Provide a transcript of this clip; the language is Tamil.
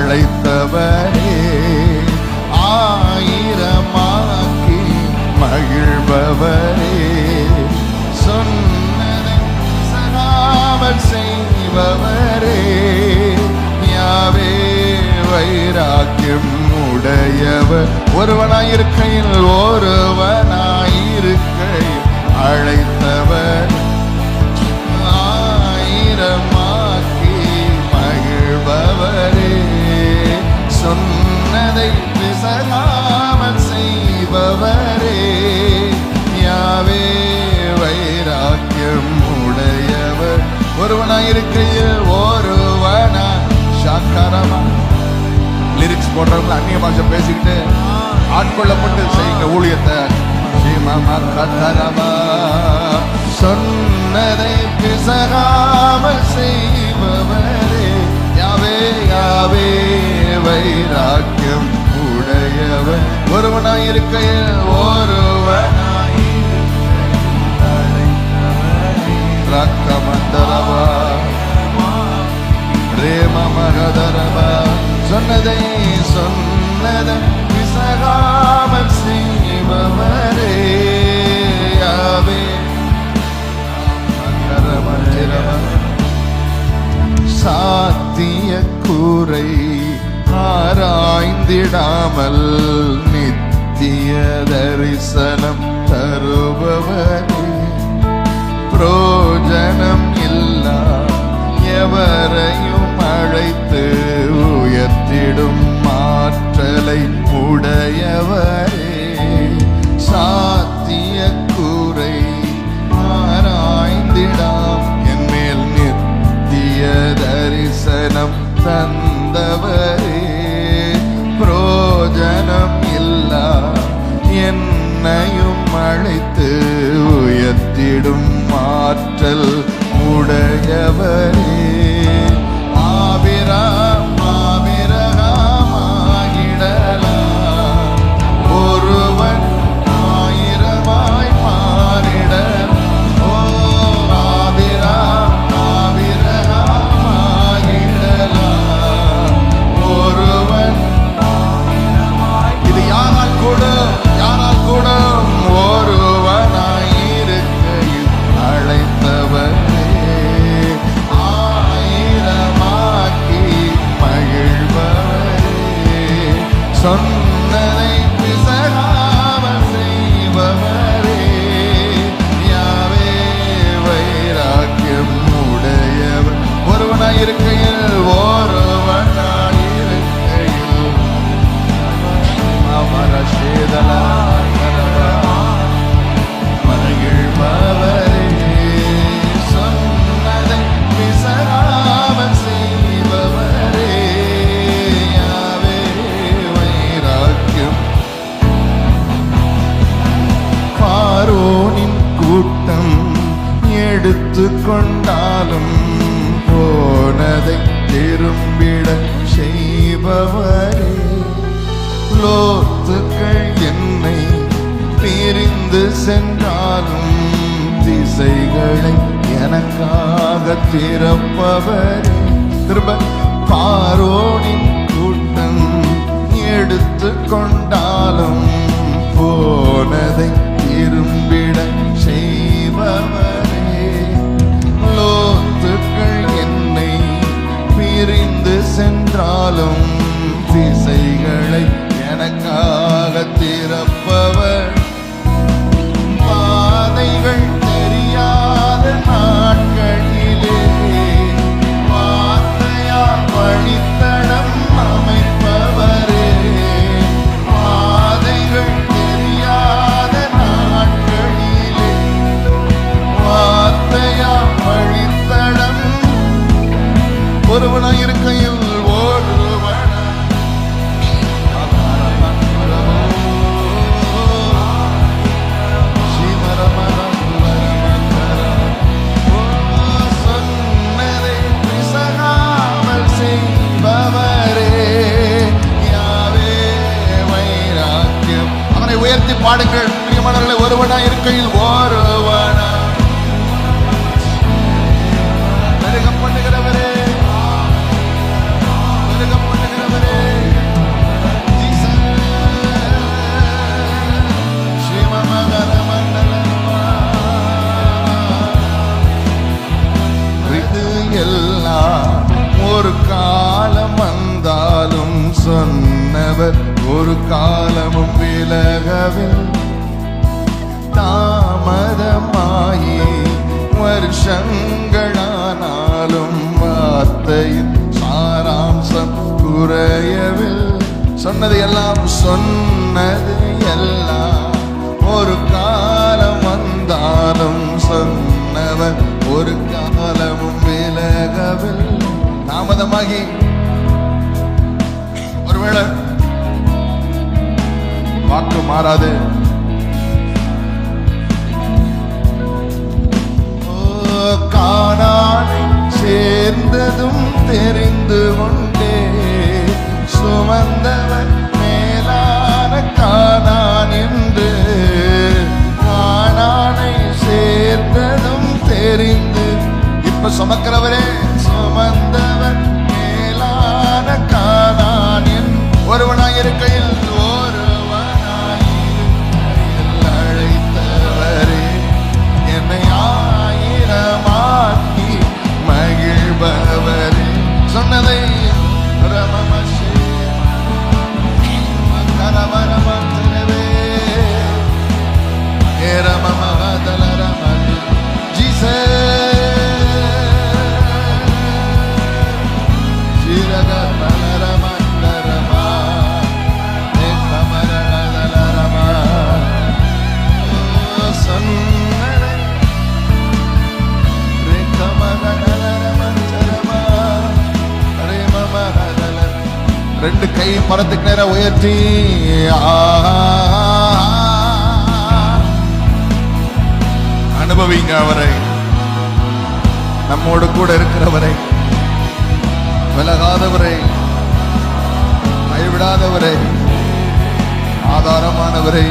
அழைத்தவரே, ஆயிரமாக்கி மகிழ்பவரே, சொன்னதை சகாமல் செய்பவரே, யாவே வைராக்கியம் உடையவர். ஒருவனாயிருக்கையில் அழைத்தவர், ஆயிரமாக்கி மகிழ்பவரே, சொன்னதை பிசகாமல் செய்பவரே, யாவே வைராக்கியம் உடையவர். ஒருவனாயிருக்கையில் சாக்காரமா லிரிக்ஸ் போடுறவங்க அந்நிய பாஷை பேசிக்கிட்டு ஆட்கொள்ளப்பட்டு செய்யுங்க ஊழியத்தை. சொன்னதை பிசகாமல் செய்பவரே, யாவே யாவே வைராக்கியம் உடையவர். ஒருவனாயிருக்கையில் ரக்கமந்தரவா ரேமமகதரவா, சொன்னதை பிசகாமல் செய்பவரே, யாவே சாத்திய கூரை ஆராய்ந்திடாமல் நித்திய தரிசனம் தருபவரே, புரோஜனம் இல்லா எவரையும் அழைத்து உயர்த்திடும் ஆற்றலை உடையவரே, சாத்திய கூரை ஆராய்ந்திடாம் என்மேல் நித்திய தரிசனம் தந்தவரே, புரோஜனம் இல்லா என்னையும் அழைத்து உயர்த்திடும் ஆற்றல் உடையவரே, ஒருவன் ஆயிரமாய் மாறிடலாம். ஓ ஆவிரமாகிடலாம், ஒருவன் இது யாரால் கூடும் ஒருவனாயிருக்கையில் அழைத்தவரே, ஆயிரமாக்கி மகிழ்பவரே, சொன்னதை பிசகாமல் செய்பவரே, யாவே வைராக்கியம் உடையவர். ஒருவனாயிருக்கையில் அமர சேதலா மகிழ்பவரே, சொன்னதை பிசகாமல் செய்பவரே, யாவே வைராக்கியம். பார்வோனின் கூட்டம் எடுத்துக்கொண்டாலும் போனதை திரும்பிட செய்பவரே, லோத்துக்கள் என்னை பிரிந்து சென்றாலும் திசைகளை எனக்காக திறப்பவரே. திரும்ப பார்வோனின் கூட்டம் எடுத்துக்கொண்டாலும் போனதை திரும்பிட செய்பவரே, லோத்துக்கள் என்னை பிரிந்து சென்றாலும் திசைகளை எனக்காக திறப்பவர். பாதைகள் தெரியாத நாட்களிலே வார்த்தையா வழித்தடம் அமைப்பவரே, பாதைகள் தெரியாத நாட்களிலே வார்த்தையா வழித்தடம். ஒருவனாயிருக்கையில் உயர்த்தி பாடுங்கள் பிரியமானவர்களே. ஒருவனா இருக்கையில் ஒருவனா பெருக பண்ணுகிறவரே, பெருக பண்ணுகிறவரே, எல்லாம் ஒரு காலம் வந்தாலும் சொன்னவர் ஒரு காலமும் விலகவில் தாமதமாயி வருஷங்களானாலும் வார்த்தையின் சாராம்சம் குறையவில் சொன்னது எல்லாம் ஒரு காலம் வந்தாலும் சொன்னவர் ஒரு காலமும் விலகவில் தாமதமாகி ஒருவேளை வாக்கு மாறாது கானானை சேர்ந்ததும் தெரிந்து கொண்டே சுமந்தவன் மேலான கானான் என்று கானானை சேர்ந்ததும் தெரிந்து இப்ப சுமக்கிறவரே சுமந்தவன் மேலான கானான் என் ஒருவனாயிருக்கையில் அழைத்தவரே என்னை ஆயிரமாக்கி மகிழ்பவரே சொன்னதை ரெண்டு கை மரத்துக்கு நேரம் உயர்த்தி அனுபவிங்க அவரை, நம்மோடு கூட இருக்கிறவரை, விலகாதவரை, கைவிடாதவரை, ஆதாரமானவரை.